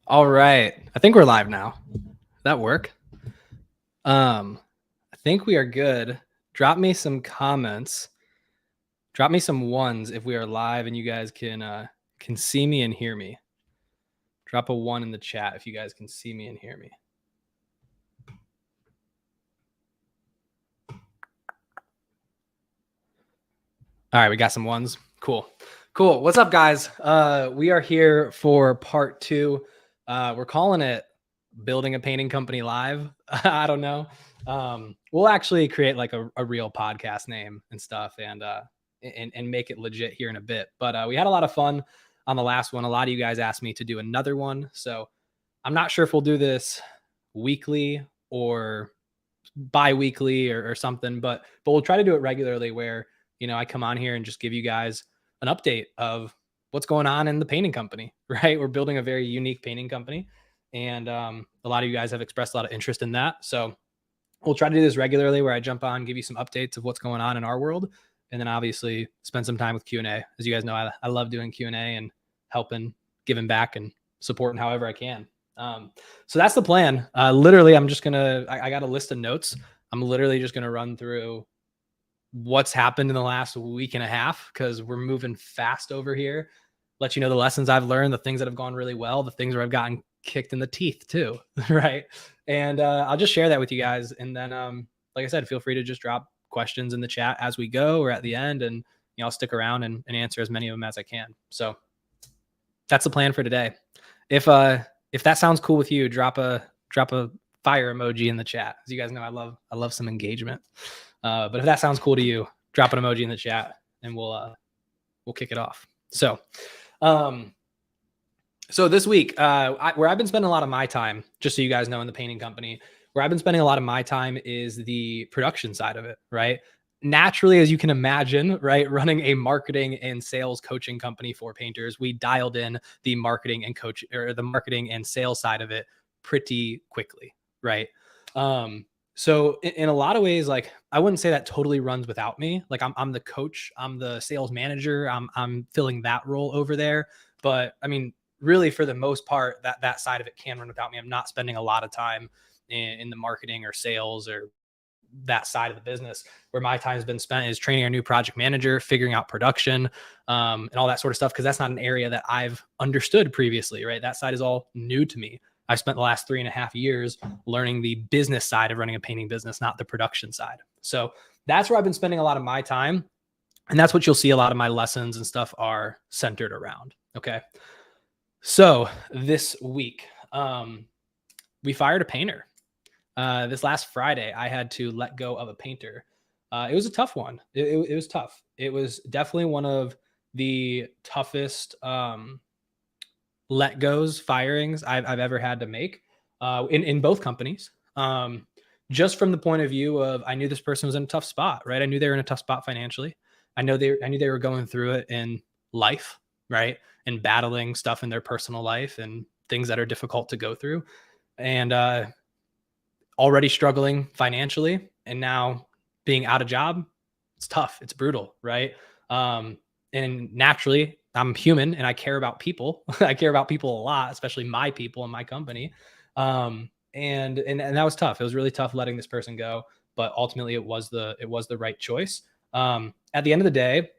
All right. I think we're live now. That work? I think we are good. Drop me some comments. Drop me some ones if we are live and you guys can see me and hear me. Drop a one in the chat if you guys can see me and hear me. All right, we got some ones. Cool. What's up, guys? We are here for part two. We're calling it Building a Painting Company Live. I don't know. We'll actually create like a real podcast name and stuff and make it legit here in a bit. But we had a lot of fun on the last one. A lot of you guys asked me to do another one. So I'm not sure if we'll do this weekly or bi-weekly or something, but we'll try to do it regularly where I come on here and just give you guys an update of what's going on in the painting company. Right, we're building a very unique painting company, and a lot of you guys have expressed a lot of interest in that. So we'll try to do this regularly where I jump on, give you some updates of what's going on in our world, and then obviously spend some time with Q&A. As you guys know, I love doing Q&A and helping, giving back, and supporting however I can. So that's the plan. Literally, I'm just gonna. I got a list of notes. I'm literally just gonna run through what's happened in the last week and a half because we're moving fast over here. Let you know the lessons I've learned, the things that have gone really well, the things where I've gotten kicked in the teeth too, right? And I'll just share that with you guys. And then, like I said, feel free to just drop questions in the chat as we go or at the end, and I'll stick around and answer as many of them as I can. So that's the plan for today. If that sounds cool with you, drop a fire emoji in the chat. As you guys know, I love some engagement. But if that sounds cool to you, drop an emoji in the chat and we'll kick it off. So this week, where I've been spending a lot of my time, just so you guys know, in the painting company, where I've been spending a lot of my time is the production side of it, right? Naturally, as you can imagine, right, running a marketing and sales coaching company for painters, we dialed in the marketing and sales side of it pretty quickly, right? So in a lot of ways, like, I wouldn't say that totally runs without me. Like, I'm the coach, I'm the sales manager, I'm filling that role over there. But I mean, really, for the most part, that side of it can run without me. I'm not spending a lot of time in the marketing or sales or that side of the business. Where my time has been spent is training our new project manager, figuring out production, and all that sort of stuff, because that's not an area that I've understood previously, right? That side is all new to me. I've spent the last 3.5 years learning the business side of running a painting business, not the production side. So that's where I've been spending a lot of my time. And that's what you'll see a lot of my lessons and stuff are centered around. Okay. So this week, we fired a painter. This last Friday, I had to let go of a painter. It was a tough one. It was tough. It was definitely one of the toughest let goes, firings I've ever had to make in both companies. Just from the point of view of, I knew this person was in a tough spot, right? I knew they were in a tough spot financially. I knew they were going through it in life, right? And battling stuff in their personal life and things that are difficult to go through. And already struggling financially, and now being out of job, it's tough. It's brutal, right? And naturally, I'm human and I care about people. I care about people a lot, especially my people in my company. And that was tough. It was really tough letting this person go, but ultimately it was the right choice. At the end of the day,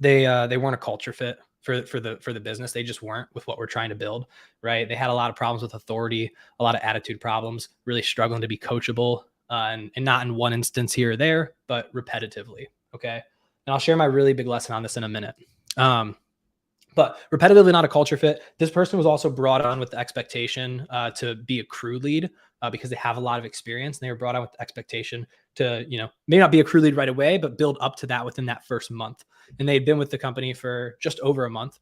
they weren't a culture fit for the business. They just weren't with what we're trying to build, right? They had a lot of problems with authority, a lot of attitude problems, really struggling to be coachable, and not in one instance here or there, but repetitively. Okay. And I'll share my really big lesson on this in a minute. But repetitively not a culture fit. This person was also brought on with the expectation to be a crew lead because they have a lot of experience, and they were brought on with the expectation to, may not be a crew lead right away, but build up to that within that first month. And they'd been with the company for just over a month.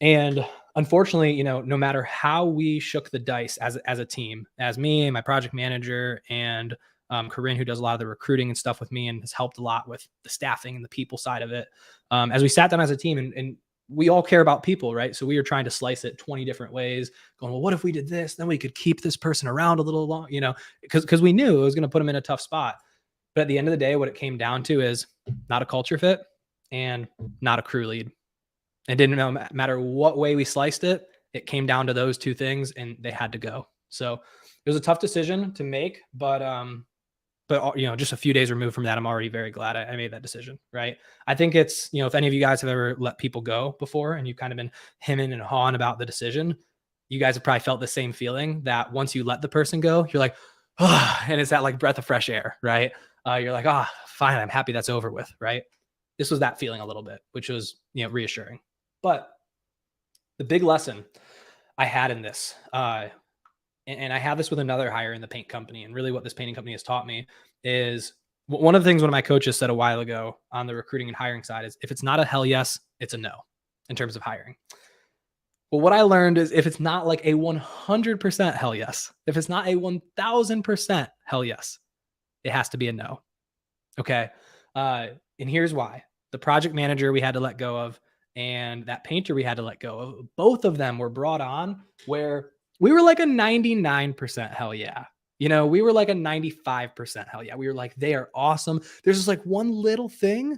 And unfortunately, no matter how we shook the dice as a team, as me and my project manager and Corinne, who does a lot of the recruiting and stuff with me and has helped a lot with the staffing and the people side of it. As we sat down as a team, and we all care about people, right? So we were trying to slice it 20 different ways, going, well, what if we did this? Then we could keep this person around a little long, because we knew it was going to put them in a tough spot. But at the end of the day, what it came down to is not a culture fit and not a crew lead. It didn't matter what way we sliced it. It came down to those two things and they had to go. So it was a tough decision to make, but just a few days removed from that, I'm already very glad I made that decision. Right. I think it's, if any of you guys have ever let people go before and you've kind of been hemming and hawing about the decision, you guys have probably felt the same feeling that once you let the person go, you're like, oh, and it's that like breath of fresh air. Right. You're like, fine. I'm happy that's over with. Right. This was that feeling a little bit, which was, reassuring. But the big lesson I had in this, and I have this with another hire in the paint company. And really what this painting company has taught me is one of the things one of my coaches said a while ago on the recruiting and hiring side is if it's not a hell yes, it's a no in terms of hiring. Well, what I learned is if it's not like a 100% hell yes, if it's not a 1000% hell yes, it has to be a no. Okay. And here's why. The project manager we had to let go of and that painter we had to let go of, both of them were brought on where we were like a 99% hell yeah. We were like a 95% hell yeah. We were like, they are awesome. There's just like one little thing,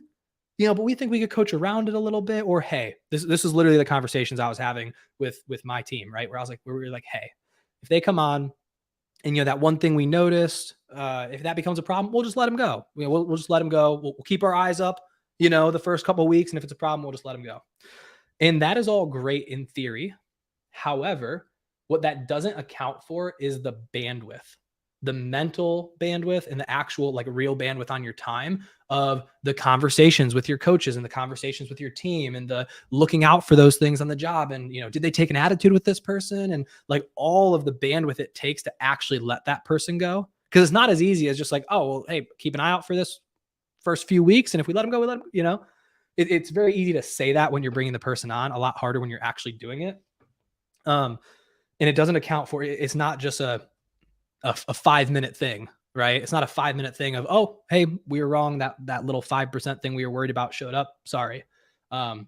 but we think we could coach around it a little bit. Or hey, this is literally the conversations I was having with my team, right? Where we were like, hey, if they come on and that one thing we noticed, if that becomes a problem, we'll just let them go. We'll just let them go. We'll keep our eyes up, the first couple of weeks, and if it's a problem, we'll just let them go. And that is all great in theory. However, what that doesn't account for is the bandwidth, the mental bandwidth and the actual like real bandwidth on your time of the conversations with your coaches and the conversations with your team and the looking out for those things on the job. And, did they take an attitude with this person? And like all of the bandwidth it takes to actually let that person go. Cause it's not as easy as just like, oh, well, hey, keep an eye out for this first few weeks. And if we let them go, we let them, it's very easy to say that when you're bringing the person on, a lot harder when you're actually doing it. And it doesn't account for it. It's not just a 5-minute thing, right? It's not a 5-minute thing of, oh, hey, we were wrong. That little 5% thing we were worried about showed up. Sorry.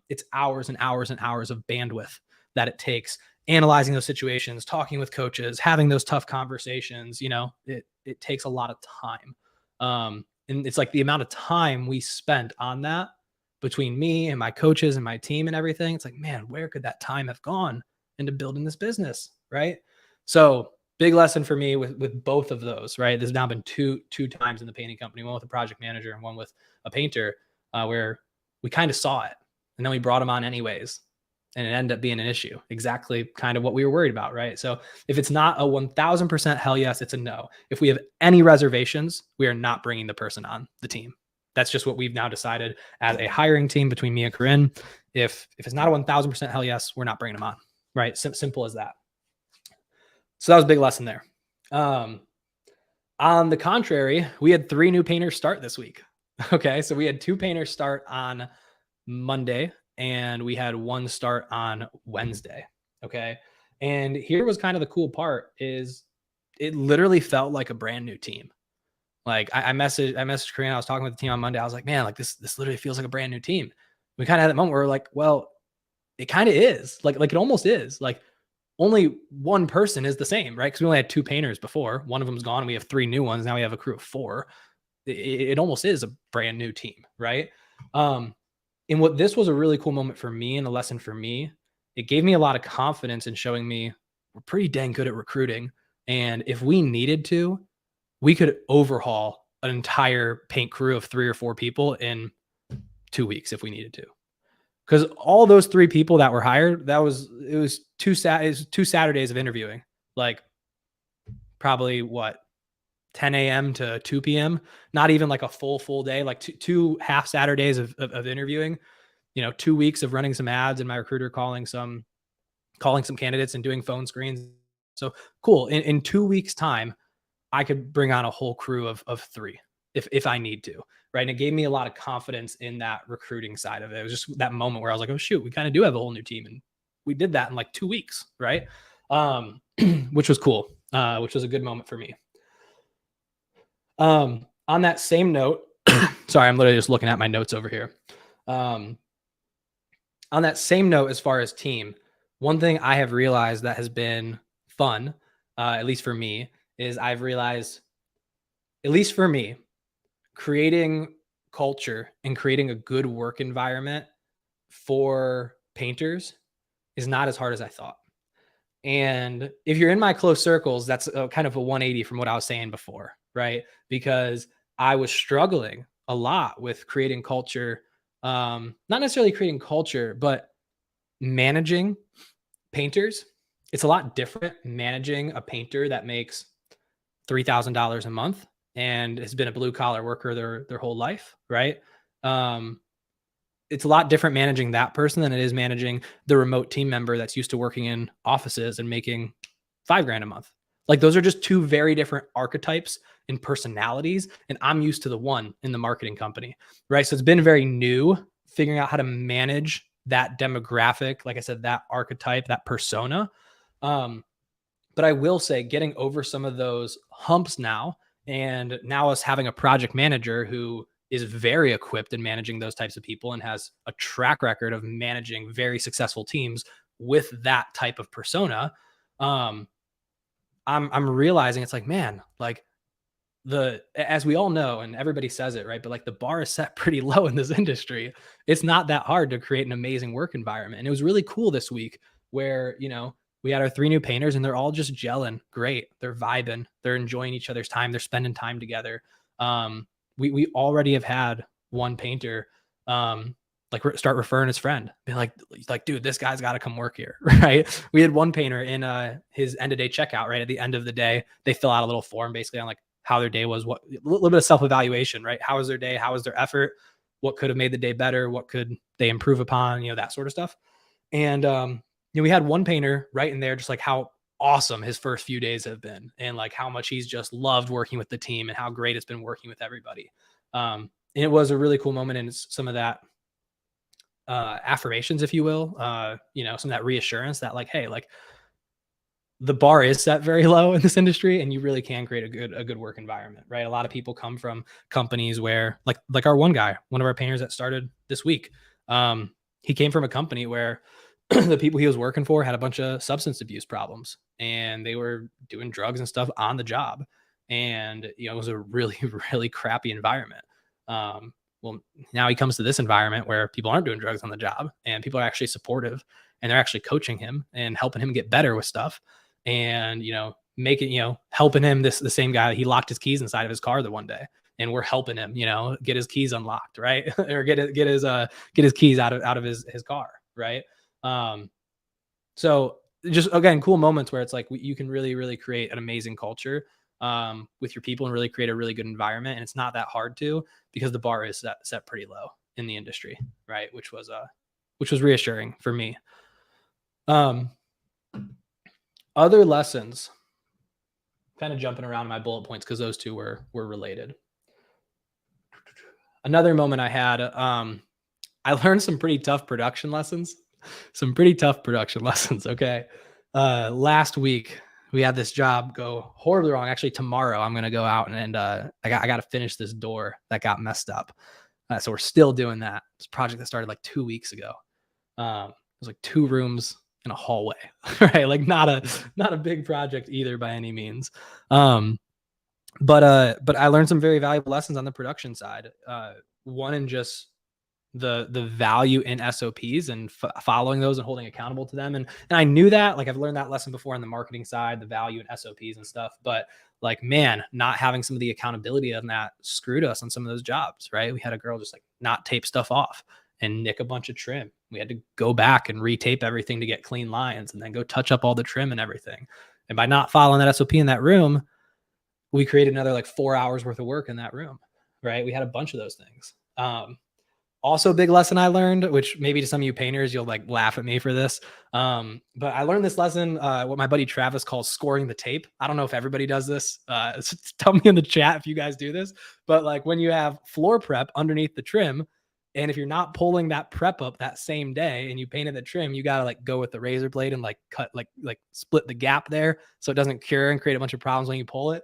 It's hours and hours and hours of bandwidth that it takes analyzing those situations, talking with coaches, having those tough conversations. It takes a lot of time. And it's like the amount of time we spent on that between me and my coaches and my team and everything. It's like, man, where could that time have gone into building this business? Right. So big lesson for me with both of those, right? There's now been two times in the painting company, one with a project manager and one with a painter, where we kind of saw it and then we brought them on anyways. And it ended up being an issue, exactly kind of what we were worried about, right? So if it's not a 1000% hell yes, it's a no. If we have any reservations, we are not bringing the person on the team. That's just what we've now decided as a hiring team between me and Corinne. If it's not a 1000% hell yes, we're not bringing them on, right? Simple as that. So that was a big lesson there. On the contrary, we had 3 new painters start this week. Okay. So we had 2 painters start on Monday and we had 1 start on Wednesday. Okay. And here was kind of the cool part is it literally felt like a brand new team. Like I messaged Corinne. I was talking with the team on Monday. I was like, man, like this literally feels like a brand new team. We kind of had that moment where we're like, well, it kind of is like it almost is like only one person is the same, right? Because we only had 2 painters before. One of them's gone. We have 3 new ones. Now we have a crew of 4. It almost is a brand new team, right? And what this was a really cool moment for me and a lesson for me, it gave me a lot of confidence in showing me we're pretty dang good at recruiting. And if we needed to, we could overhaul an entire paint crew of 3 or 4 people in 2 weeks if we needed to. Because all those 3 people that were hired, it was 2 Saturdays of interviewing, like probably 10 a.m. to 2 p.m. Not even like a full day, like two half Saturdays of interviewing. 2 weeks of running some ads and my recruiter calling some candidates and doing phone screens. So cool. In 2 weeks time, I could bring on a whole crew of 3 if I need to. Right. And it gave me a lot of confidence in that recruiting side of it. It was just that moment where I was like, oh shoot, we kind of do have a whole new team. And we did that in like 2 weeks. Right. Which was cool. Which was a good moment for me. On that same note, sorry, I'm literally just looking at my notes over here. On that same note, as far as team, one thing I have realized that has been fun, at least for me, is I've realized, at least for me, creating culture and creating a good work environment for painters is not as hard as I thought. And if you're in my close circles, that's kind of a 180 from what I was saying before, right? Because I was struggling a lot with creating culture, not necessarily creating culture, but managing painters. It's a lot different managing a painter that makes $3,000 a month and has been a blue collar worker their whole life, right? Um, it's a lot different managing that person than it is managing the remote team member that's used to working in offices and making $5,000 a month. Like those are just two very different archetypes and personalities. And I'm used to the one in the marketing company, right? So it's been very new figuring out how to manage that demographic. Like I said, that archetype, that persona. Um, but I will say getting over some of those humps now, and now us having a project manager who is very equipped in managing those types of people and has a track record of managing very successful teams with that type of persona. Um, I'm realizing it's like, man, like as we all know, and everybody says it, right? But like the bar is set pretty low in this industry. It's not that hard to create an amazing work environment. And it was really cool this week where, we had our 3 new painters and they're all just gelling great. They're vibing, they're enjoying each other's time, they're spending time together. We already have had one painter like start referring his friend, be like, dude, this guy's got to come work here, right? We had one painter in his end of day checkout, right? At the end of the day, they fill out a little form basically on like how their day was, what a little bit of self-evaluation, right? How was their day? How was their effort? What could have made the day better? What could they improve upon? That sort of stuff. And we had one painter right in there, just like how awesome his first few days have been, and like how much he's just loved working with the team and how great it's been working with everybody. And it was a really cool moment, and some of that affirmations, if you will, some of that reassurance that like, hey, like the bar is set very low in this industry and you really can create a good work environment, right? A lot of people come from companies where like our one guy, one of our painters that started this week, he came from a company where the people he was working for had a bunch of substance abuse problems and they were doing drugs and stuff on the job. And, it was a really, really crappy environment. Well, now he comes to this environment where people aren't doing drugs on the job and people are actually supportive and they're actually coaching him and helping him get better with stuff. And, making, helping him the same guy, he locked his keys inside of his car the one day and we're helping him, get his keys unlocked, right? Or get his keys out of his car. Right. So just again, cool moments where it's like you can really, really create an amazing culture with your people and really create a really good environment. And it's not that hard to, because the bar is set pretty low in the industry, right? Which was reassuring for me. Other lessons, kind of jumping around my bullet points because those two were related. Another moment I had, I learned some pretty tough production lessons. Okay. Last week we had this job go horribly wrong. Actually, tomorrow I'm going to go out and I got to finish this door that got messed up. So we're still doing that. This project that started like 2 weeks ago. It was like 2 rooms in a hallway, right? Like not a big project either by any means. But I learned some very valuable lessons on the production side. One in just the value in SOPs and following those and holding accountable to them. And I knew that, like I've learned that lesson before on the marketing side, the value in SOPs and stuff, but like, man, not having some of the accountability on that screwed us on some of those jobs, right? We had a girl just like not tape stuff off and nick a bunch of trim. We had to go back and retape everything to get clean lines and then go touch up all the trim and everything. And by not following that SOP in that room, we created another like 4 hours worth of work in that room, right? We had a bunch of those things. Also a big lesson I learned, which maybe to some of you painters, you'll like laugh at me for this. But I learned this lesson, what my buddy Travis calls scoring the tape. I don't know if everybody does this. Tell me in the chat if you guys do this, but like when you have floor prep underneath the trim, and if you're not pulling that prep up that same day and you painted the trim, you got to like go with the razor blade and like cut, like split the gap there so it doesn't cure and create a bunch of problems when you pull it.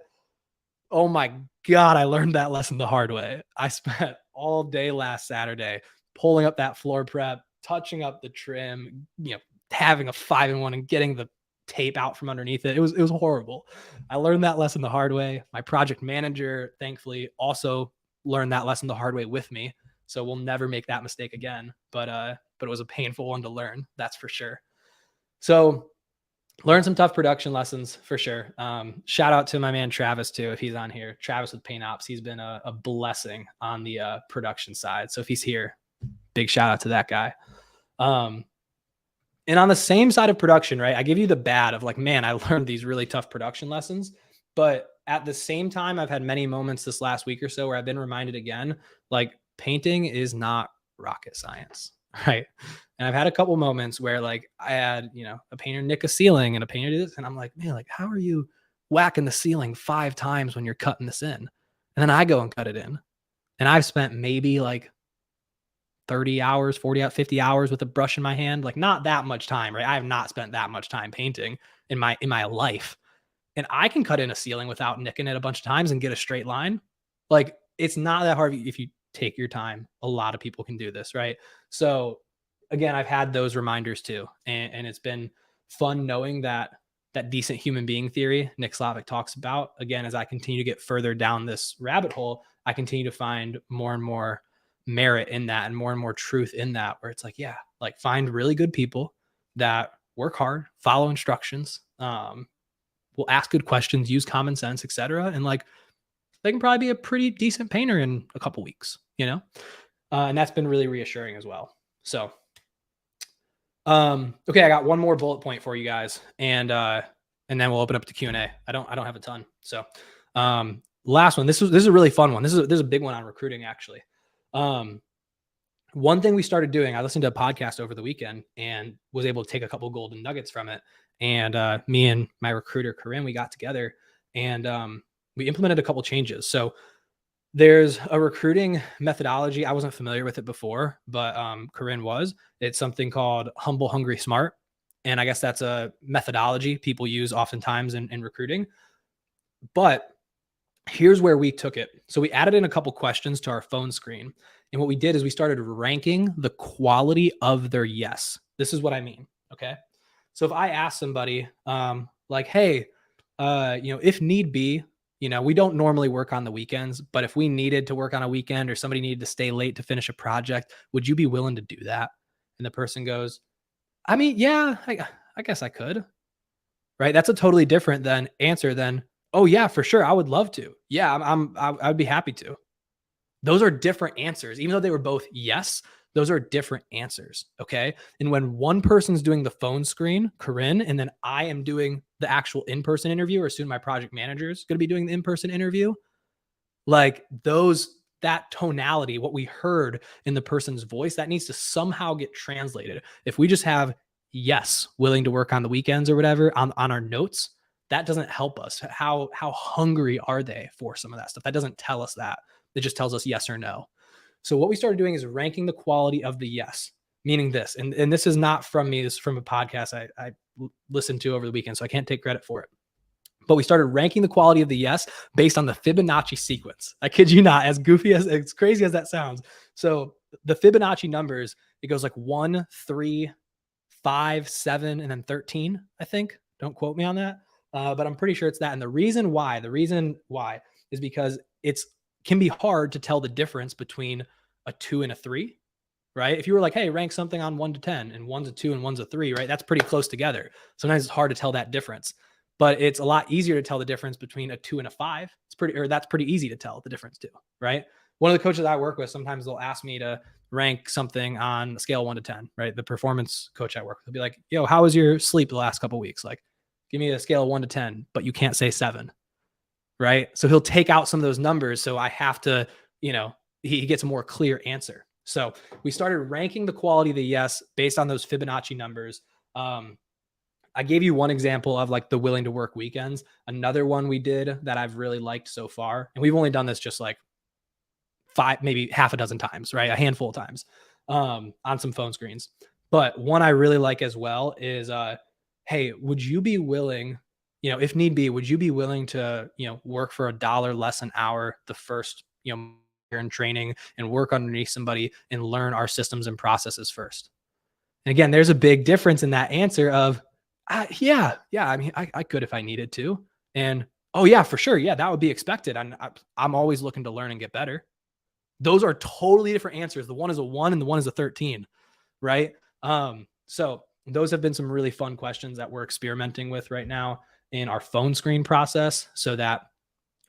Oh my God, I learned that lesson the hard way. I spent all day last Saturday pulling up that floor prep, touching up the trim, having a 5-in-1 and getting the tape out from underneath it. It was horrible. I learned that lesson the hard way. My project manager, thankfully, also learned that lesson the hard way with me. So we'll never make that mistake again. But it was a painful one to learn, that's for sure. So Learn some tough production lessons for sure. Shout out to my man Travis too, if he's on here. Travis with Paint Ops, he's been a blessing on the production side. So if he's here, big shout out to that guy. And on the same side of production, right? I give you the bad of like, man, I learned these really tough production lessons, but at the same time, I've had many moments this last week or so where I've been reminded again, like painting is not rocket science, right? And I've had a couple moments where like I had, a painter nick a ceiling and a painter did this, and I'm like, man, like how are you whacking the ceiling 5 times when you're cutting this in? And then I go and cut it in, and I've spent maybe like 30 hours, 40 out, 50 hours with a brush in my hand, like not that much time, right? I have not spent that much time painting in my life. And I can cut in a ceiling without nicking it a bunch of times and get a straight line. Like it's not that hard if you take your time. A lot of people can do this, right? So again, I've had those reminders too. And it's been fun knowing that decent human being theory Nick Slavik talks about. Again, as I continue to get further down this rabbit hole, I continue to find more and more merit in that and more truth in that, where it's like, yeah, like find really good people that work hard, follow instructions, will ask good questions, use common sense, etc. And like they can probably be a pretty decent painter in a couple weeks, and that's been really reassuring as well. So okay, I got one more bullet point for you guys, and then we'll open up to Q&A. I don't have a ton. So last one. This is a really fun one. This is a big one on recruiting actually. One thing we started doing, I listened to a podcast over the weekend and was able to take a couple golden nuggets from it. And me and my recruiter, Corinne, we got together and we implemented a couple changes. So there's a recruiting methodology. I wasn't familiar with it before, but Corinne was. It's something called Humble, Hungry, Smart. And I guess that's a methodology people use oftentimes in recruiting. But here's where we took it. So we added in a couple questions to our phone screen. And what we did is we started ranking the quality of their yes. This is what I mean. Okay. So if I ask somebody like, hey, if need be, we don't normally work on the weekends, but if we needed to work on a weekend or somebody needed to stay late to finish a project, would you be willing to do that? And the person goes, I mean, yeah, I guess I could. Right. That's a totally different answer than, oh yeah, for sure. I would love to. Yeah, I would be happy to. Those are different answers. Even though they were both yes, those are different answers. Okay. And when one person's doing the phone screen, Corinne, and then I am doing the actual in-person interview, or soon my project manager is going to be doing the in-person interview, like that tonality, what we heard in the person's voice, that needs to somehow get translated. If we just have yes, willing to work on the weekends or whatever on our notes, that doesn't help us. How hungry are they for some of that stuff? That doesn't tell us that. It just tells us yes or no. So what we started doing is ranking the quality of the yes, meaning this, and this is not from me, this is from a podcast I listened to over the weekend, so I can't take credit for it. But we started ranking the quality of the yes based on the Fibonacci sequence. I kid you not, as crazy as that sounds. So the Fibonacci numbers, it goes like 1, 3, 5, 7, and then 13, I think. Don't quote me on that. But I'm pretty sure it's that. And the reason why is because can be hard to tell the difference between a 2 and a 3, right? If you were like, hey, rank something on 1 to 10 and 1's a 2 and 1's a 3, right? That's pretty close together. Sometimes it's hard to tell that difference, but it's a lot easier to tell the difference between a 2 and a 5. That's pretty easy to tell the difference too, right? One of the coaches I work with, sometimes they'll ask me to rank something on a scale of 1 to 10, right? The performance coach I work with will be like, yo, how was your sleep the last couple of weeks? Like, give me a scale of 1 to 10, but you can't say 7. Right. So he'll take out some of those numbers. So I have to, he gets a more clear answer. So we started ranking the quality of the yes based on those Fibonacci numbers. I gave you one example of like the willing to work weekends. Another one we did that I've really liked so far, and we've only done this just like 5, maybe half a dozen times, right? A handful of times on some phone screens. But one I really like as well is, hey, would you be willing, if need be, would you be willing to, work for $1 less an hour the first, year in training and work underneath somebody and learn our systems and processes first? And again, there's a big difference in that answer of, yeah. I mean, I could if I needed to. And, oh yeah, for sure. Yeah, that would be expected. I'm always looking to learn and get better. Those are totally different answers. The one is a 1 and the one is a 13, right? So those have been some really fun questions that we're experimenting with right now in our phone screen process, so that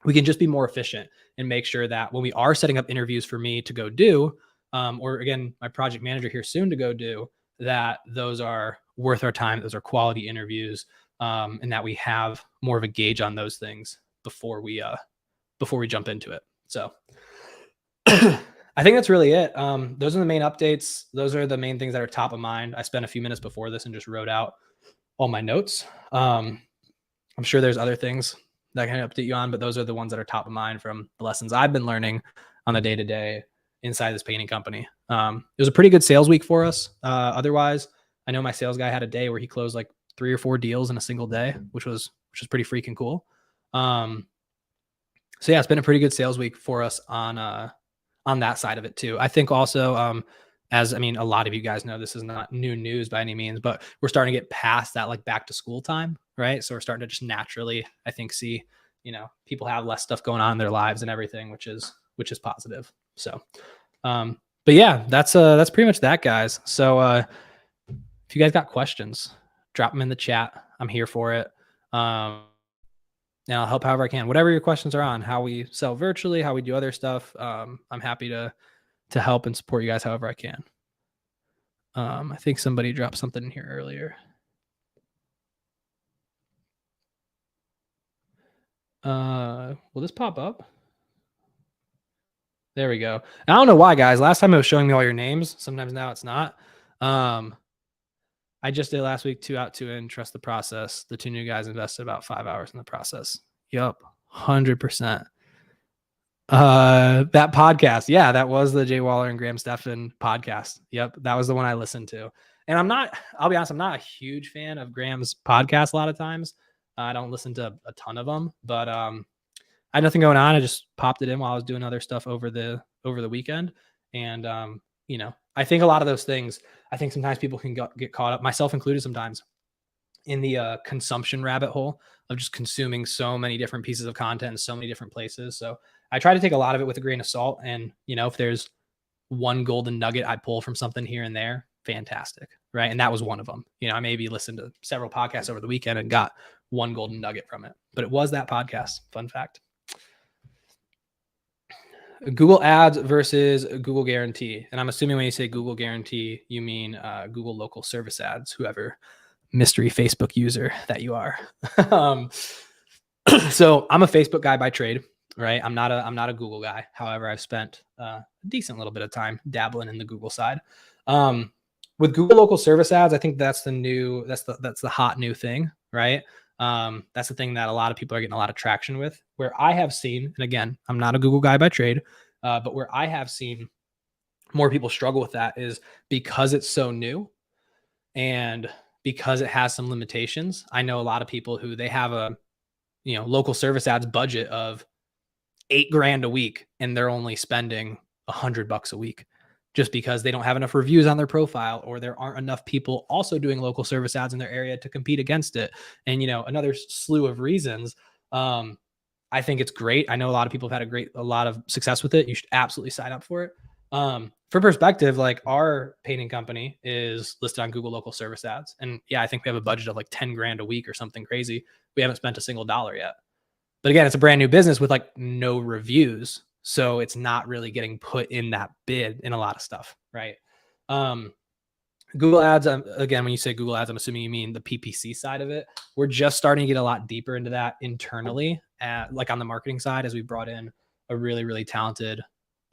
we can just be more efficient and make sure that when we are setting up interviews for me to go do, or again, my project manager here soon to go do, that those are worth our time. Those are quality interviews, and that we have more of a gauge on those things before we jump into it. So I think that's really it. Those are the main updates. Those are the main things that are top of mind. I spent a few minutes before this and just wrote out all my notes. I'm sure there's other things that I can update you on, but those are the ones that are top of mind from the lessons I've been learning on the day-to-day inside this painting company. It was a pretty good sales week for us. Otherwise, I know my sales guy had a day where he closed like 3 or 4 deals in a single day, which was pretty freaking cool. So yeah, it's been a pretty good sales week for us on that side of it too. I think also, a lot of you guys know, this is not new news by any means, but we're starting to get past that like back to school time, right? So we're starting to just naturally, I think, see, people have less stuff going on in their lives and everything, which is positive. So, but yeah, that's pretty much that, guys. So, if you guys got questions, drop them in the chat. I'm here for it. And I'll help however I can. Whatever your questions are on, how we sell virtually, how we do other stuff, I'm happy to help and support you guys however I can. I think somebody dropped something in here earlier. Will this pop up? There we go. I don't know why, guys. Last time it was showing me all your names. Sometimes now it's not. I just did last week, 2 out, 2 in, trust the process. The 2 new guys invested about 5 hours in the process. Yup, 100%. That podcast. Yeah, that was the Jay Waller and Graham Stephan podcast. Yep, that was the one I listened to. And I'll be honest, I'm not a huge fan of Graham's podcast a lot of times. I don't listen to a ton of them, but I had nothing going on. I just popped it in while I was doing other stuff over the weekend. And I think a lot of those things, I think sometimes people can get caught up, myself included sometimes, in the consumption rabbit hole of just consuming so many different pieces of content in so many different places. So I try to take a lot of it with a grain of salt. And, if there's one golden nugget I pull from something here and there, fantastic. Right. And that was one of them. I maybe listened to several podcasts over the weekend and got one golden nugget from it, but it was that podcast. Fun fact. Google Ads versus Google Guarantee. And I'm assuming when you say Google Guarantee, you mean Google Local Service Ads, whoever mystery Facebook user that you are. So I'm a Facebook guy by trade, right? I'm not a Google guy. However, I've spent a decent little bit of time dabbling in the Google side. With Google Local Service Ads, I think that's the hot new thing, right? That's the thing that a lot of people are getting a lot of traction with. Where I have seen, and again, I'm not a Google guy by trade, but where I have seen more people struggle with that is because it's so new and because it has some limitations. I know a lot of people who they have a local service ads budget of $8,000 a week, and they're only spending $100 a week, just because they don't have enough reviews on their profile, or there aren't enough people also doing local service ads in their area to compete against it. And, another slew of reasons. I think it's great. I know a lot of people have had a lot of success with it. You should absolutely sign up for it. For perspective, like our painting company is listed on Google Local Service Ads. And yeah, I think we have a budget of like $10,000 a week or something crazy. We haven't spent a single dollar yet. But again, it's a brand new business with like no reviews. So it's not really getting put in that bid in a lot of stuff, right? Google Ads, again, when you say Google Ads, I'm assuming you mean the PPC side of it. We're just starting to get a lot deeper into that internally, like on the marketing side, as we brought in a really, really talented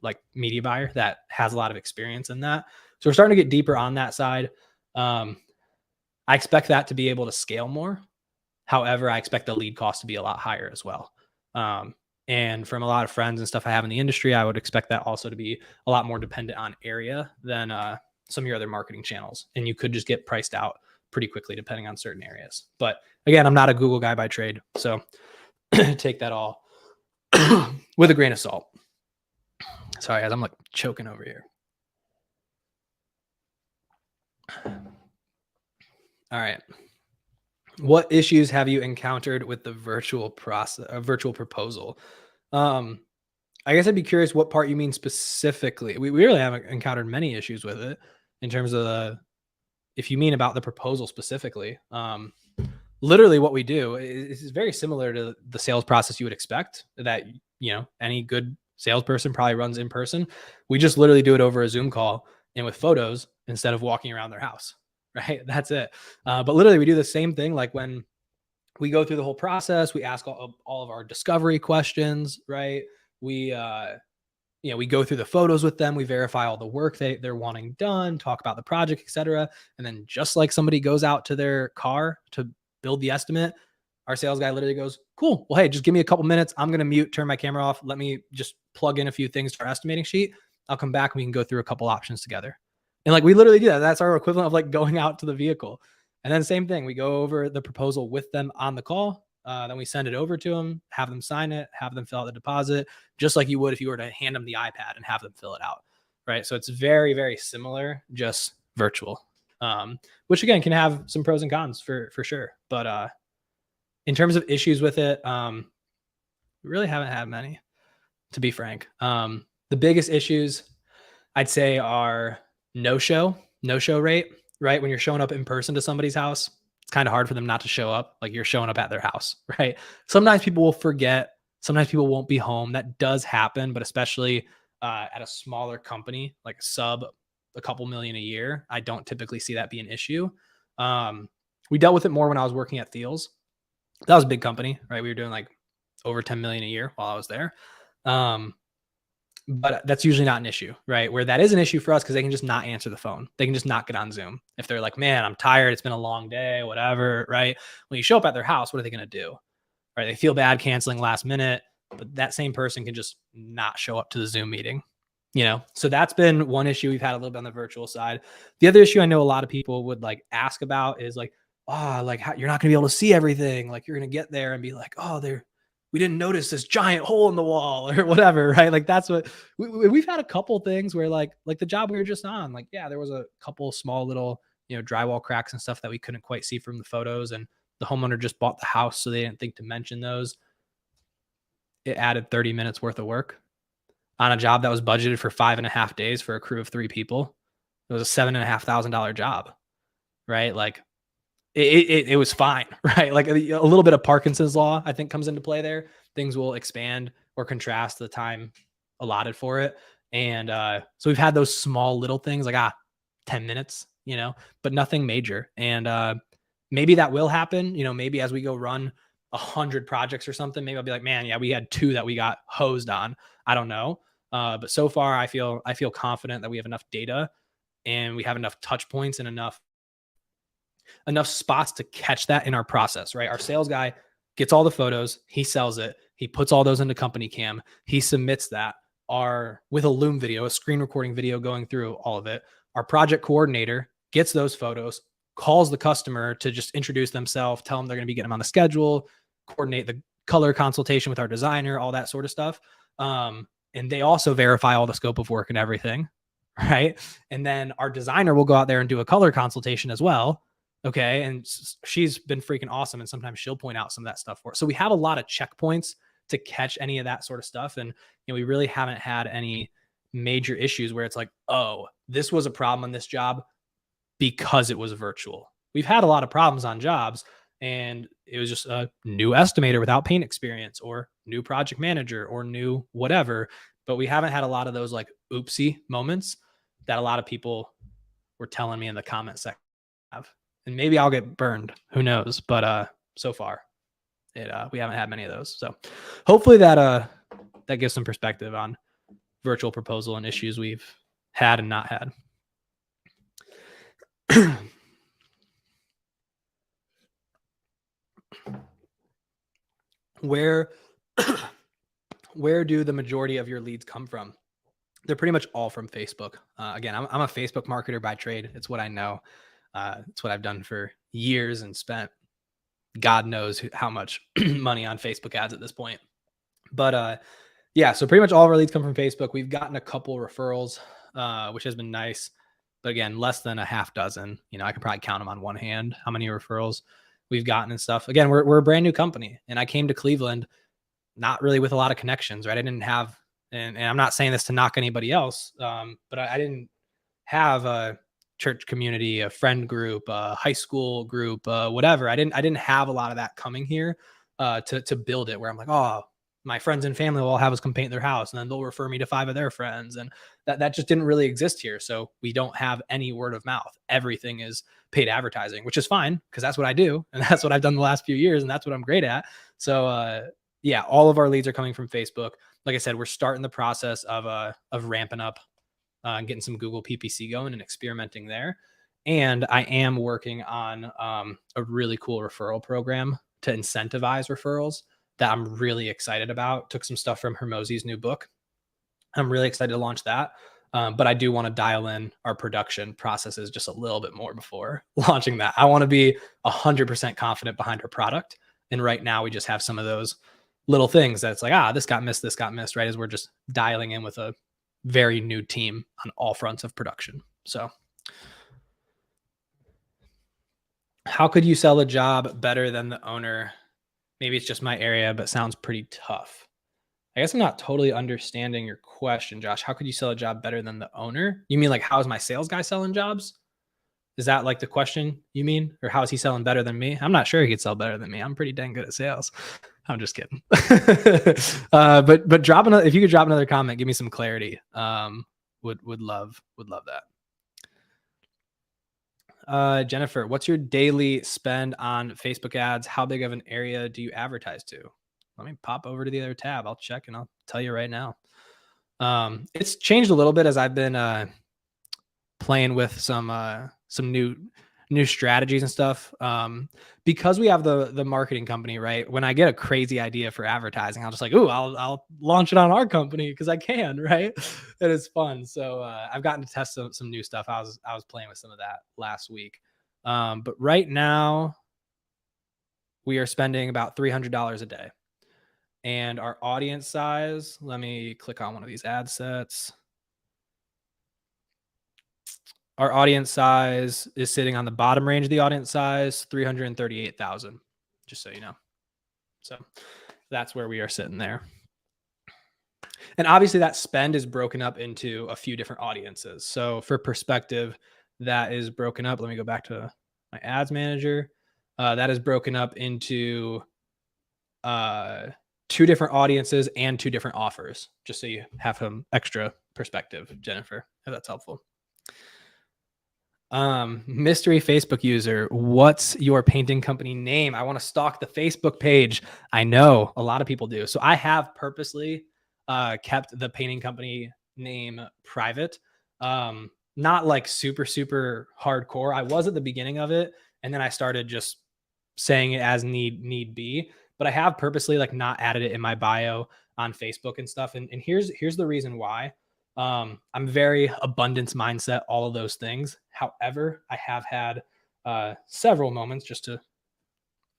like media buyer that has a lot of experience in that. So we're starting to get deeper on that side. I expect that to be able to scale more. However, I expect the lead cost to be a lot higher as well. And from a lot of friends and stuff I have in the industry, I would expect that also to be a lot more dependent on area than some of your other marketing channels. And you could just get priced out pretty quickly depending on certain areas. But again, I'm not a Google guy by trade. So take that all with a grain of salt. Sorry, guys, I'm like choking over here. All right. What issues have you encountered with the virtual proposal? I guess I'd be curious what part you mean specifically. We really haven't encountered many issues with it in terms of if you mean about the proposal specifically, literally what we do is very similar to the sales process you would expect that, any good salesperson probably runs in person. We just literally do it over a Zoom call and with photos instead of walking around their house, right? That's it. But literally we do the same thing. Like when we go through the whole process, we ask all of our discovery questions, right? We, we go through the photos with them. We verify all the work they're wanting done, talk about the project, etc. And then just like somebody goes out to their car to build the estimate, our sales guy literally goes, cool. Well, hey, just give me a couple minutes. I'm going to mute, turn my camera off. Let me just plug in a few things to our estimating sheet. I'll come back and we can go through a couple options together. And like, we literally do that. That's our equivalent of like going out to the vehicle. And then same thing, we go over the proposal with them on the call. Then we send it over to them, have them sign it, have them fill out the deposit, just like you would if you were to hand them the iPad and have them fill it out, right? So it's very, very similar, just virtual, which again can have some pros and cons for sure. But in terms of issues with it, we really haven't had many, to be frank. The biggest issues I'd say are no-show rate, right? When you're showing up in person to somebody's house, it's kind of hard for them not to show up. Like you're showing up at their house, right? Sometimes people will forget. Sometimes people won't be home. That does happen, but especially at a smaller company, like sub a couple million a year, I don't typically see that be an issue. We dealt with it more when I was working at Thiels. That was a big company, right? We were doing like over 10 million a year while I was there. But that's usually not an issue, right? Where that is an issue for us because they can just not answer the phone. They can just not get on Zoom. If they're like, man, I'm tired, it's been a long day, whatever, right? When you show up at their house, what are they going to do? Right? They feel bad canceling last minute, but that same person can just not show up to the Zoom meeting, So that's been one issue we've had a little bit on the virtual side. The other issue I know a lot of people would like ask about is like, you're not going to be able to see everything. Like you're going to get there and be like, we didn't notice this giant hole in the wall or whatever, right? Like that's what we've had a couple things where like the job we were just on, like, yeah, there was a couple small little, drywall cracks and stuff that we couldn't quite see from the photos. And the homeowner just bought the house, so they didn't think to mention those. It added 30 minutes worth of work on a job that was budgeted for 5.5 days for a crew of 3 people. It was a $7,500 job, right? Like it was fine, right? Like a little bit of Parkinson's law, I think, comes into play there. Things will expand or contrast the time allotted for it. And so we've had those small little things like 10 minutes, but nothing major. And maybe that will happen, maybe as we go run 100 projects or something, maybe I'll be like, man, yeah, we had 2 that we got hosed on. I don't know. But so far I feel confident that we have enough data and we have enough touch points and enough spots to catch that in our process, right? Our sales guy gets all the photos, he sells it, he puts all those into company cam, he submits that with a Loom video, a screen recording video going through all of it. Our project coordinator gets those photos, calls the customer to just introduce themselves, tell them they're going to be getting them on the schedule, coordinate the color consultation with our designer, all that sort of stuff. And they also verify all the scope of work and everything, right? And then our designer will go out there and do a color consultation as well. Okay. And she's been freaking awesome. And sometimes she'll point out some of that stuff for us. So we have a lot of checkpoints to catch any of that sort of stuff. And we really haven't had any major issues where it's like, oh, this was a problem on this job because it was virtual. We've had a lot of problems on jobs and it was just a new estimator without paint experience or new project manager or new whatever. But we haven't had a lot of those like oopsie moments that a lot of people were telling me in the comment section. And maybe I'll get burned. Who knows? But so far, we haven't had many of those. So hopefully that gives some perspective on virtual proposal and issues we've had and not had. Where do the majority of your leads come from? They're pretty much all from Facebook. Again, I'm a Facebook marketer by trade. It's what I know. It's what I've done for years and spent God knows how much money on Facebook ads at this point. But yeah, so pretty much all of our leads come from Facebook. We've gotten a couple referrals, which has been nice. But again, less than a half dozen. I can probably count them on one hand, how many referrals we've gotten and stuff. Again, we're a brand new company. And I came to Cleveland not really with a lot of connections, right? I didn't have, and I'm not saying this to knock anybody else, but I didn't have a church community, a friend group, a high school group, whatever. I didn't have a lot of that coming here to build it, where I'm like, oh, my friends and family will all have us come paint their house, and then they'll refer me to 5 of their friends, and that just didn't really exist here. So we don't have any word of mouth. Everything is paid advertising, which is fine because that's what I do, and that's what I've done the last few years, and that's what I'm great at. So yeah, all of our leads are coming from Facebook. Like I said, we're starting the process of ramping up and getting some Google PPC going and experimenting there. And I am working on a really cool referral program to incentivize referrals that I'm really excited about. Took some stuff from Hormozi's new book. I'm really excited to launch that. But I do want to dial in our production processes just a little bit more before launching that. I want to be 100% confident behind our product. And right now we just have some of those little things that it's like, this got missed, right? As we're just dialing in with a very new team on all fronts of production. So how could you sell a job better than the owner? Maybe it's just my area, but sounds pretty tough. I guess I'm not totally understanding your question, Josh. How could you sell a job better than the owner? You mean like, how is my sales guy selling jobs? Is that like the question you mean? Or how is he selling better than me? I'm not sure he could sell better than me. I'm pretty dang good at sales. I'm just kidding. But drop another, if you could drop another comment, give me some clarity. Would love that. Jennifer, what's your daily spend on Facebook ads? How big of an area do you advertise to? Let me pop over to the other tab. I'll check and I'll tell you right now. It's changed a little bit as I've been playing with some new strategies and stuff. Because we have the marketing company, right? When I get a crazy idea for advertising, I'll just like, I'll launch it on our company because I can, right? And it's fun. So I've gotten to test some new stuff. I was playing with some of that last week. But right now we are spending about $300 a day. And our audience size, let me click on one of these ad sets. Our audience size is sitting on the bottom range of the audience size, 338,000, just so you know. So that's where we are sitting there. And obviously that spend is broken up into a few different audiences. So for perspective, that is broken up. Let me go back to my ads manager. That is broken up into 2 different audiences and 2 different offers, just so you have some extra perspective, Jennifer, if that's helpful. Mystery Facebook user, what's your painting company name? I want to stalk the Facebook page. I know a lot of people do. So I have purposely kept the painting company name private. Not like super hardcore. I was at the beginning of it, and then I started just saying it as need be. But I have purposely like not added it in my bio on Facebook and stuff. And here's the reason why. I'm very abundance mindset, all of those things. However, I have had several moments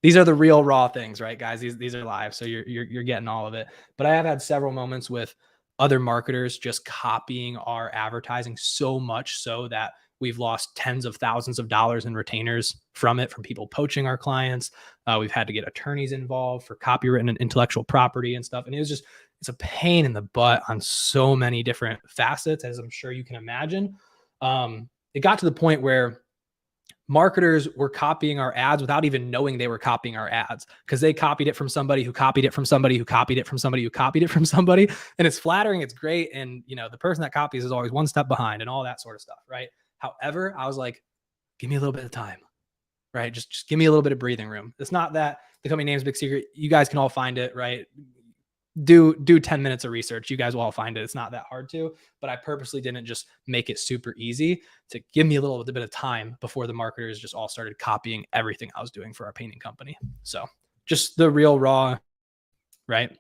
these are the real raw things, right, guys? These are live, so you're getting all of it. But I have had several moments with other marketers just copying our advertising so much so that we've lost tens of thousands of dollars in retainers from people poaching our clients. We've had to get attorneys involved for copyright and intellectual property and stuff. And it's a pain in the butt on so many different facets, as I'm sure you can imagine. It got to the point where marketers were copying our ads without even knowing they were copying our ads, because they copied it from somebody who copied it from somebody who copied it from somebody who copied it from somebody. And it's flattering. It's great. And the person that copies is always one step behind and all that sort of stuff. Right. However, I was like, give me a little bit of time, right? Just give me a little bit of breathing room. It's not that the company name's Big Secret. You guys can all find it, right? Do 10 minutes of research. You guys will all find it. It's not that hard to, but I purposely didn't just make it super easy to give me a little bit of time before the marketers just all started copying everything I was doing for our painting company. So just the real raw, right?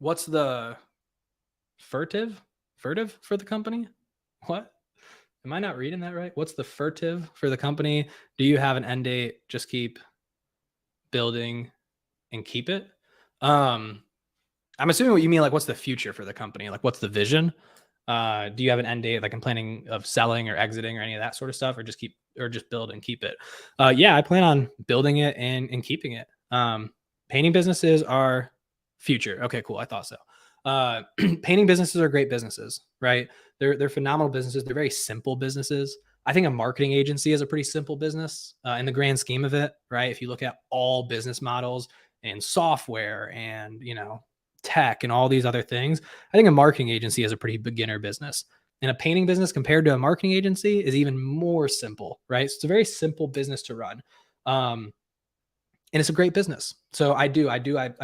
What's the furtive for the company? What? Am I not reading that right? What's the furtive for the company? Do you have an end date? Just keep building and keep it. I'm assuming what you mean, like, what's the future for the company? Like, what's the vision? Do you have an end date? Like, I'm planning of selling or exiting or any of that sort of stuff, or just build and keep it? Yeah, I plan on building it and keeping it. Painting businesses are future. Okay, cool. I thought so. Painting businesses are great businesses, right? They're phenomenal businesses. They're very simple businesses. I think a marketing agency is a pretty simple business in the grand scheme of it, right? If you look at all business models and software and tech and all these other things, I think a marketing agency is a pretty beginner business. And a painting business compared to a marketing agency is even more simple, right? So it's a very simple business to run. And it's a great business. So I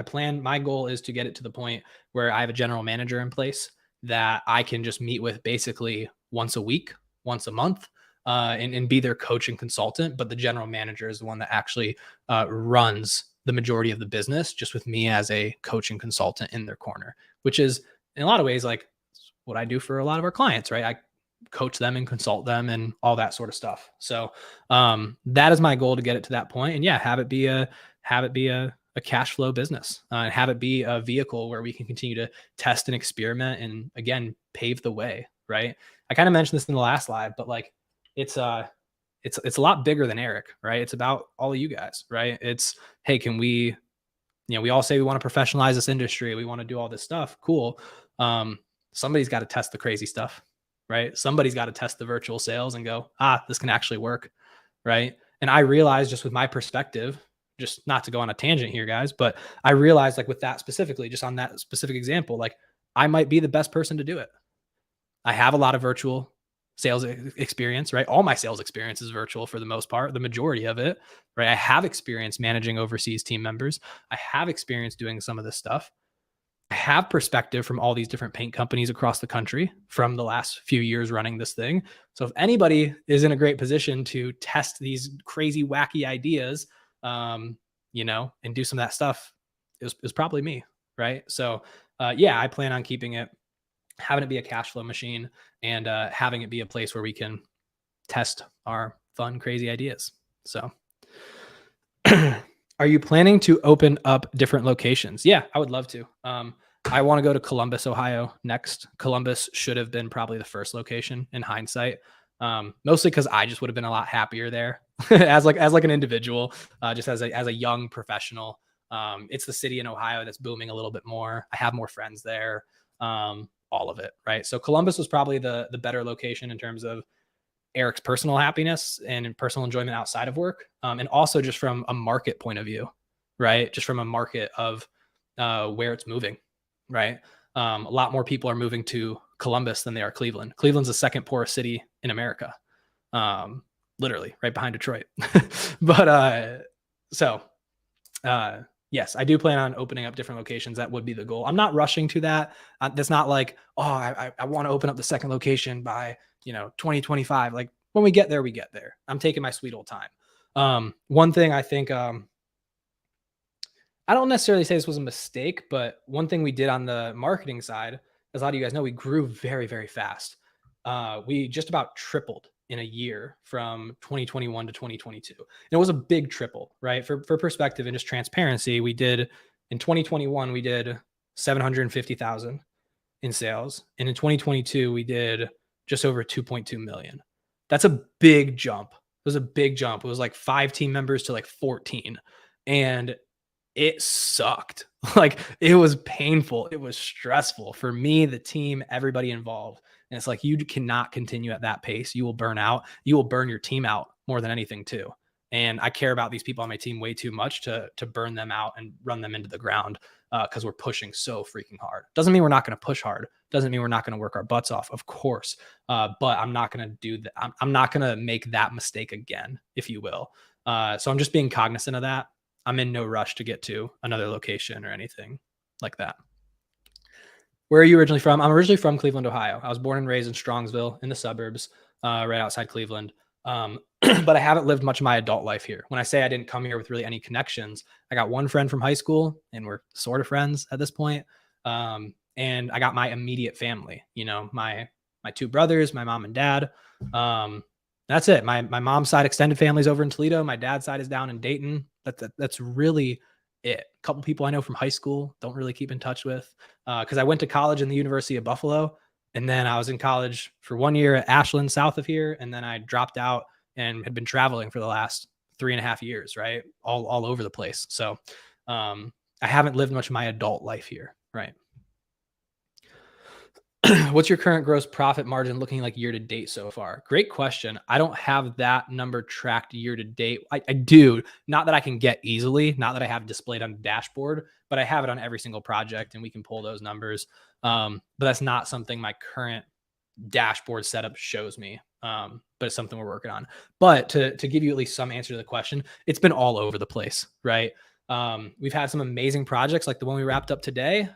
plan, my goal is to get it to the point where I have a general manager in place that I can just meet with basically once a week, once a month, and be their coach and consultant. But the general manager is the one that actually runs the majority of the business, just with me as a coach and consultant in their corner, which is in a lot of ways like what I do for a lot of our clients, right? I coach them and consult them and all that sort of stuff. So that is my goal, to get it to that point. And yeah, have it be a cash flow business, and have it be a vehicle where we can continue to test and experiment and again pave the way. Right. I kind of mentioned this in the last live, but like it's a lot bigger than Eric, right? It's about all of you guys, right? It's, hey, can we, we all say we want to professionalize this industry, we want to do all this stuff. Cool. Somebody's got to test the crazy stuff, right? Somebody's got to test the virtual sales and go, this can actually work, right? And I realized, just with my perspective, just not to go on a tangent here, guys, but I realized, like with that specifically, just on that specific example, like I might be the best person to do it. I have a lot of virtual sales experience, right? All my sales experience is virtual for the most part, the majority of it, right? I have experience managing overseas team members. I have experience doing some of this stuff. I have perspective from all these different paint companies across the country from the last few years running this thing. So if anybody is in a great position to test these crazy, wacky ideas, and do some of that stuff, it was probably me, right? So yeah, I plan on keeping it, having it be a cash flow machine, and having it be a place where we can test our fun, crazy ideas. So are you planning to open up different locations? Yeah, I would love to. I want to go to Columbus, Ohio next. Columbus should have been probably the first location in hindsight. Mostly because I just would have been a lot happier there as an individual, just as a young professional. It's the city in Ohio that's booming a little bit more. I have more friends there. All of it, right? So Columbus was probably the better location in terms of Eric's personal happiness and personal enjoyment outside of work. And also just from a market point of view, right? Just from a market of where it's moving, right? A lot more people are moving to Columbus than they are Cleveland. Cleveland's the second poorest city in America, literally right behind Detroit. But yes, I do plan on opening up different locations. That would be the goal. I'm not rushing to that. That's not like, I want to open up the second location by 2025. Like when we get there, we get there. I'm taking my sweet old time. One thing I think, I don't necessarily say this was a mistake, but one thing we did on the marketing side, as a lot of you guys know, we grew very, very fast. We just about tripled in a year from 2021 to 2022. And it was a big triple, right? For perspective and just transparency, we did in 2021, we did 750,000 in sales. And in 2022, we did just over 2.2 million. That's a big jump. It was a big jump. It was like 5 team members to like 14. And it sucked. Like it was painful. It was stressful for me, the team, everybody involved. And it's like, you cannot continue at that pace. You will burn out. You will burn your team out more than anything too. And I care about these people on my team way too much to burn them out and run them into the ground because we're pushing so freaking hard. Doesn't mean we're not going to push hard. Doesn't mean we're not going to work our butts off, of course. But I'm not going to do that. I'm not going to make that mistake again, if you will. So I'm just being cognizant of that. I'm in no rush to get to another location or anything like that. Where are you originally from? I'm originally from Cleveland, Ohio. I was born and raised in Strongsville in the suburbs, right outside Cleveland. But I haven't lived much of my adult life here. When I say I didn't come here with really any connections, I got one friend from high school and we're sort of friends at this point. And I got my immediate family, my 2 brothers, my mom and dad. That's it. My mom's side extended family's over in Toledo. My dad's side is down in Dayton. That's really it. A couple people I know from high school, don't really keep in touch with, because I went to college in the University of Buffalo, and then I was in college for 1 year at Ashland, south of here, and then I dropped out and had been traveling for the last 3.5 years, right, all over the place. So I haven't lived much of my adult life here, right? What's your current gross profit margin looking like year to date so far? Great question. I don't have that number tracked year to date. I do, not that I can get easily, not that I have displayed on the dashboard, but I have it on every single project and we can pull those numbers. But that's not something my current dashboard setup shows me. But it's something we're working on. But to give you at least some answer to the question, it's been all over the place, right? We've had some amazing projects like the one we wrapped up today.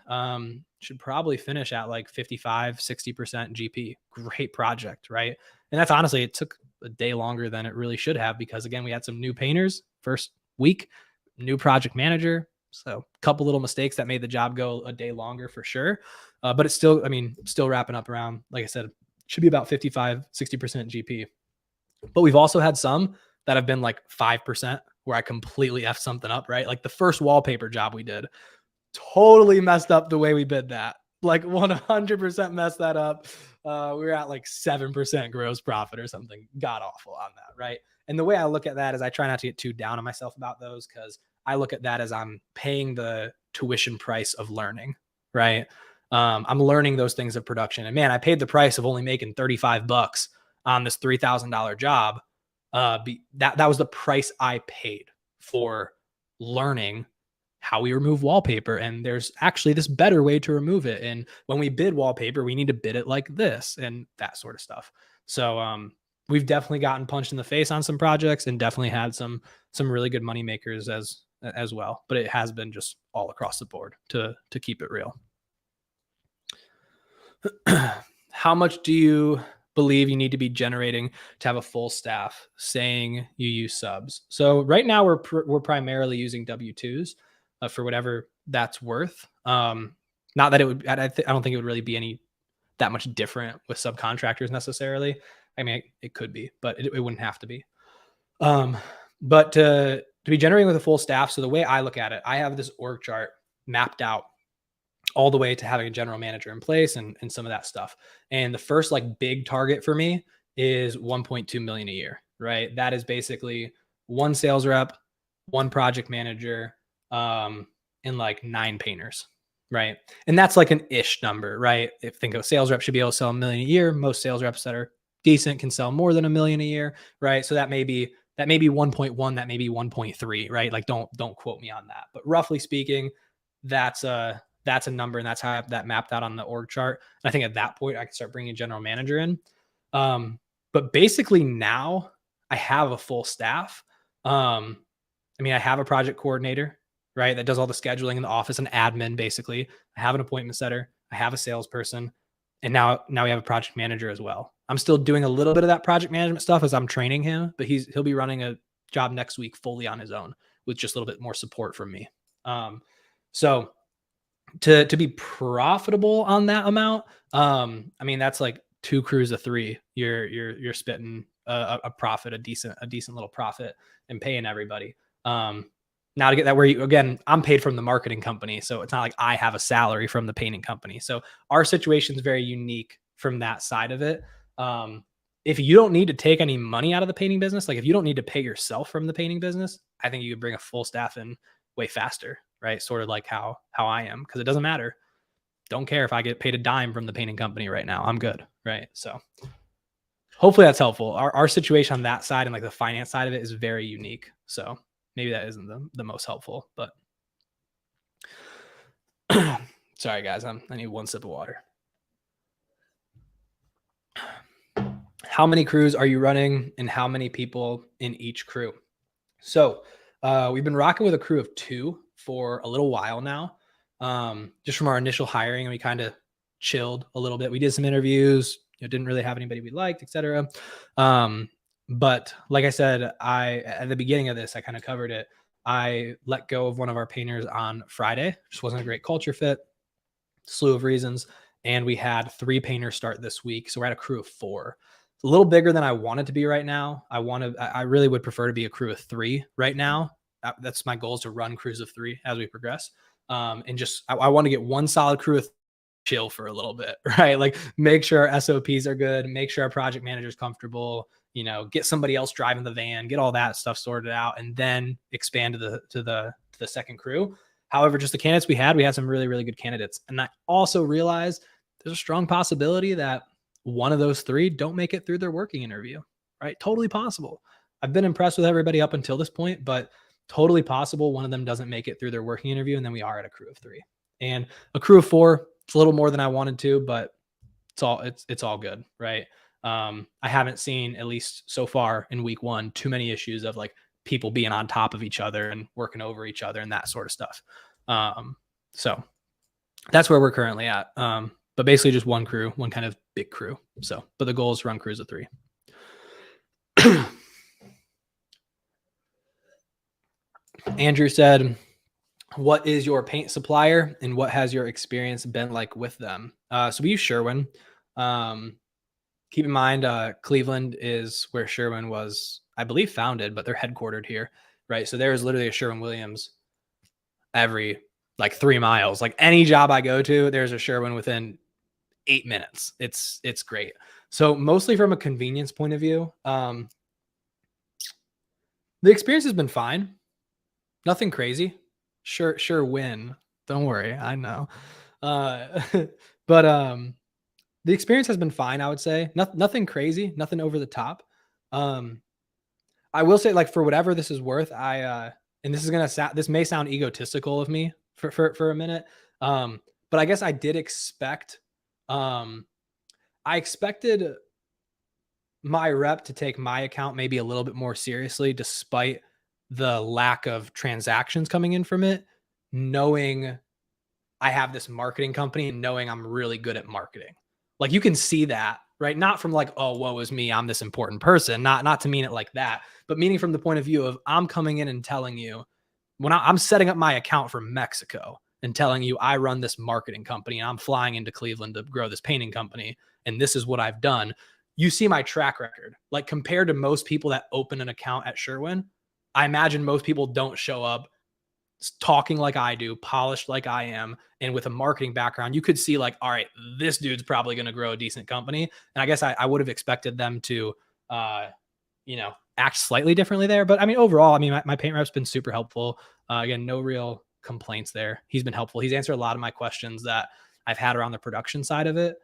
Should probably finish at like 55, 60% GP. Great project, right? And that's honestly, it took a day longer than it really should have because again, we had some new painters first week, new project manager. So a couple little mistakes that made the job go a day longer for sure. But it's still, I mean, still wrapping up around, like I said, should be about 55, 60% GP. But we've also had some that have been like 5% where I completely F something up, right? Like the first wallpaper job we did, totally messed up the way we bid that. Like 100% messed that up. We were at like 7% gross profit or something god awful on that, right? And the way I look at that is I try not to get too down on myself about those because I look at that as I'm paying the tuition price of learning, right? I'm learning those things of production. And man, I paid the price of only making $35 on this $3,000 job. That was the price I paid for learning how we remove wallpaper. And there's actually this better way to remove it. And when we bid wallpaper, we need to bid it like this and that sort of stuff. So we've definitely gotten punched in the face on some projects and definitely had some really good money makers as well. But it has been just all across the board to keep it real. How much do you believe you need to be generating to have a full staff, saying you use subs? So right now we're primarily using W-2s for whatever that's worth. Not that it would, I don't think it would really be that much different with subcontractors necessarily. I mean, it could be, but it wouldn't have to be. But to be generating with a full staff. So the way I look at it, I have this org chart mapped out all the way to having a general manager in place and some of that stuff. And the first like big target for me is 1.2 million a year, right? That is basically one sales rep, one project manager, and like 9 painters, right? And that's like an ish number, right? If think of sales rep should be able to sell $1 million a year, most sales reps that are decent can sell more than $1 million a year, right? So that may be 1.1, that may be 1.3, right? Like don't quote me on that, but roughly speaking, that's a number, and that's how I have that mapped out on the org chart. And I think at that point I can start bringing a general manager in. But basically now I have a full staff. I mean, I have a project coordinator, right? That does all the scheduling in the office, an admin, basically. I have an appointment setter. I have a salesperson. And now we have a project manager as well. I'm still doing a little bit of that project management stuff as I'm training him, but he'll be running a job next week fully on his own with just a little bit more support from me. So to be profitable on that amount, I mean, that's like 2 crews of 3. You're spitting a profit, a decent little profit and paying everybody. Now to get that where again, I'm paid from the marketing company. So it's not like I have a salary from the painting company. So our situation is very unique from that side of it. If you don't need to take any money out of the painting business, like if you don't need to pay yourself from the painting business, I think you could bring a full staff in way faster, right? Sort of like how I am, because it doesn't matter. Don't care if I get paid a dime from the painting company right now. I'm good, right? So hopefully that's helpful. Our situation on that side and like the finance side of it is very unique. So maybe that isn't the most helpful, but sorry guys, I need one sip of water. How many crews are you running and how many people in each crew? So we've been rocking with a crew of 2 for a little while now. Just from our initial hiring, and we kind of chilled a little bit. We did some interviews, didn't really have anybody we liked, etc. But like I said, at the beginning of this, I kind of covered it. I let go of one of our painters on Friday. Just wasn't a great culture fit, slew of reasons. And we had 3 painters start this week. So we're at a crew of 4. It's a little bigger than I want it to be right now. I really would prefer to be a crew of 3 right now. That's my goal, is to run crews of 3 as we progress. And just, I want to get one solid crew of chill for a little bit, right? Like make sure our SOPs are good, make sure our project manager is comfortable, get somebody else driving the van, get all that stuff sorted out, and then expand to the second crew. However, just the candidates we had some really, really good candidates. And I also realized there's a strong possibility that one of those three don't make it through their working interview, right? Totally possible. I've been impressed with everybody up until this point, but totally possible one of them doesn't make it through their working interview, and then we are at a crew of 3. And a crew of 4, it's a little more than I wanted to, but it's all good, right? I haven't seen, at least so far in week 1, too many issues of like people being on top of each other and working over each other and that sort of stuff. So that's where we're currently at. But basically just one crew, one kind of big crew. So, but the goal is to run crews of 3. Andrew said, what is your paint supplier and what has your experience been like with them? So we use Sherwin. Keep in mind, Cleveland is where Sherwin was, I believe, founded, but they're headquartered here, right? So there is literally a Sherwin-Williams every like 3 miles. Like any job I go to, there's a Sherwin within 8 minutes. It's great. So mostly from a convenience point of view, the experience has been fine. Nothing crazy. Sure win. Don't worry. I know. But the experience has been fine, I would say. Nothing crazy, nothing over the top. I will say, like, for whatever this is worth, and this may sound egotistical of me for a minute. But I guess I did expect, I expected my rep to take my account maybe a little bit more seriously, despite the lack of transactions coming in from it, knowing I have this marketing company and knowing I'm really good at marketing. Like you can see that, right? Not from like, oh, woe is me, I'm this important person. Not to mean it like that, but meaning from the point of view of I'm coming in and telling you when I'm setting up my account for Mexico and telling you I run this marketing company and I'm flying into Cleveland to grow this painting company. And this is what I've done. You see my track record, like compared to most people that open an account at Sherwin, I imagine most people don't show up talking like I do, polished like I am, and with a marketing background. You could see like, all right, this dude's probably going to grow a decent company. And I guess I would have expected them to, act slightly differently there. But I mean, overall, I mean, my paint rep's been super helpful. Again, no real complaints there. He's been helpful. He's answered a lot of my questions that I've had around the production side of it.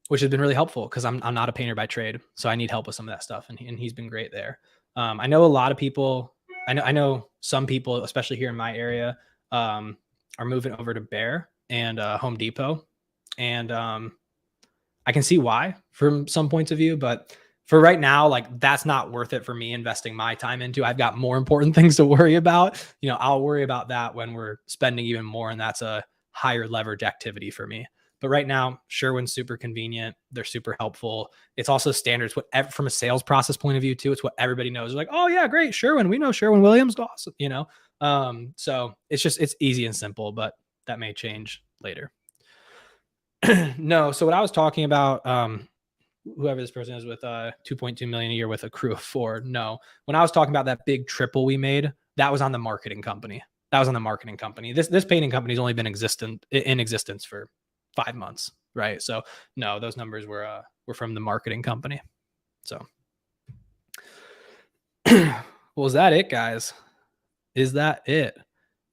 Which has been really helpful because I'm not a painter by trade. So I need help with some of that stuff. And he's been great there. I know a lot of people, I know some people, especially here in my area, are moving over to Behr and Home Depot. And I can see why from some points of view, but for right now, like that's not worth it for me investing my time into. I've got more important things to worry about. I'll worry about that when we're spending even more. And that's a higher leverage activity for me. But right now, Sherwin's super convenient. They're super helpful. It's also standards from a sales process point of view too. It's what everybody knows. They're like, oh yeah, great, Sherwin. We know Sherwin-Williams. Awesome. So it's easy and simple, but that may change later. No. So what I was talking about, whoever this person is with 2.2 million a year with a crew of 4. No, when I was talking about that big triple we made, that was on the marketing company. This painting company's only been in existence for 5 months, right? So no, those numbers were from the marketing company. So, well, is that it, guys? Is that it?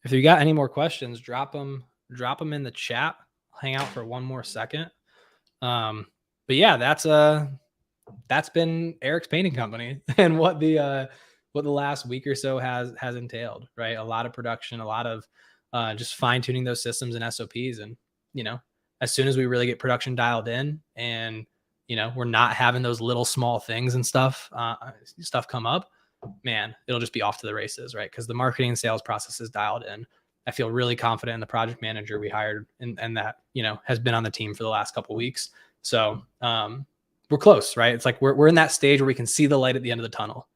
If you got any more questions, drop them in the chat. I'll hang out for one more second. But yeah, that's been Eric's painting company and what the last week or so has entailed, right? A lot of production, a lot of just fine tuning those systems and SOPs, and as soon as we really get production dialed in and, we're not having those little small things and stuff come up, man, it'll just be off to the races, right? Because the marketing and sales process is dialed in. I feel really confident in the project manager we hired and that, has been on the team for the last couple of weeks. So we're close, right? It's like we're in that stage where we can see the light at the end of the tunnel.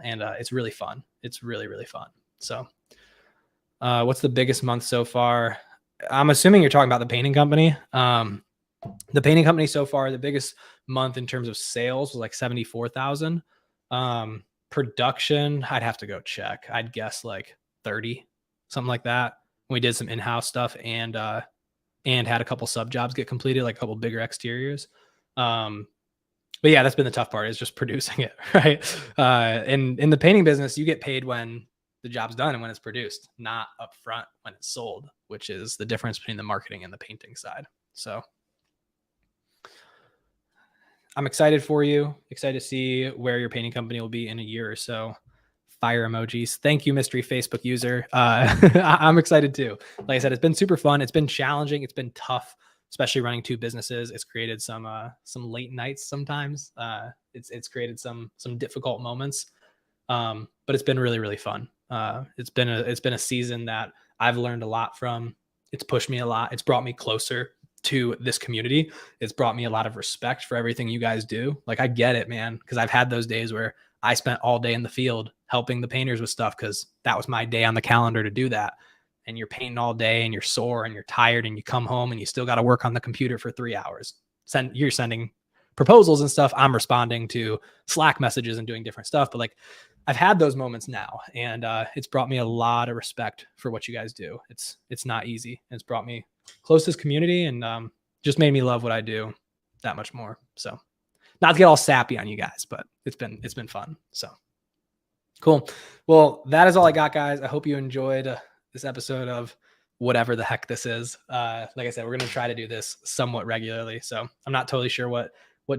And it's really fun. It's really, really fun. So what's the biggest month so far? I'm assuming you're talking about the painting company. The painting company so far, the biggest month in terms of sales was like 74,000. Production, I'd have to go check. I'd guess like 30, something like that. We did some in-house stuff and had a couple sub jobs get completed, like a couple bigger exteriors. But yeah, that's been the tough part, is just producing it, right? And in the painting business, you get paid when the job's done and when it's produced, not up front when it's sold, which is the difference between the marketing and the painting side. So I'm excited for you. Excited to see where your painting company will be in a year or so. Fire emojis. Thank you, mystery Facebook user. I'm excited too. Like I said, it's been super fun. It's been challenging. It's been tough, especially running 2 businesses. It's created some late nights sometimes. It's created some difficult moments. But it's been really, really fun. It's been a season that I've learned a lot from. It's pushed me a lot. It's brought me closer to this community. It's brought me a lot of respect for everything you guys do. Like, I get it, man, because I've had those days where I spent all day in the field helping the painters with stuff because that was my day on the calendar to do that. And you're painting all day and you're sore and you're tired and you come home and you still got to work on the computer for 3 hours. You're sending proposals and stuff. I'm responding to Slack messages and doing different stuff. But like, I've had those moments now, and it's brought me a lot of respect for what you guys do. It's not easy. It's brought me close to this community and just made me love what I do that much more. So not to get all sappy on you guys, but it's been fun. So cool. Well, that is all I got, guys. I hope you enjoyed this episode of whatever the heck this is. Like I said, we're going to try to do this somewhat regularly. So I'm not totally sure what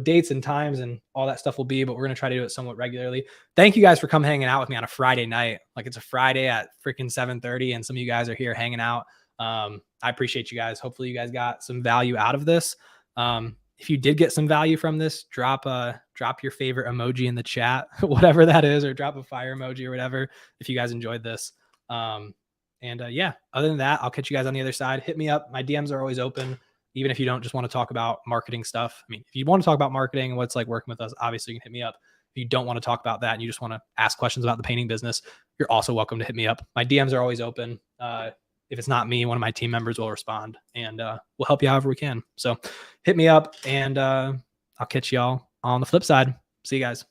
dates and times and all that stuff will be, but we're going to try to do it somewhat regularly. Thank you guys for coming hanging out with me on a Friday night. Like, it's a Friday at freaking 7:30 and some of you guys are here hanging out. I appreciate you guys. Hopefully you guys got some value out of this. If you did get some value from this, drop your favorite emoji in the chat, whatever that is, or drop a fire emoji or whatever, if you guys enjoyed this. Yeah, other than that, I'll catch you guys on the other side. Hit me up. My DMs are always open. Even if you don't just want to talk about marketing stuff. I mean, if you want to talk about marketing and what it's like working with us, obviously you can hit me up. If you don't want to talk about that and you just want to ask questions about the painting business, you're also welcome to hit me up. My DMs are always open. If it's not me, one of my team members will respond, and we'll help you however we can. So hit me up, and I'll catch y'all on the flip side. See you guys.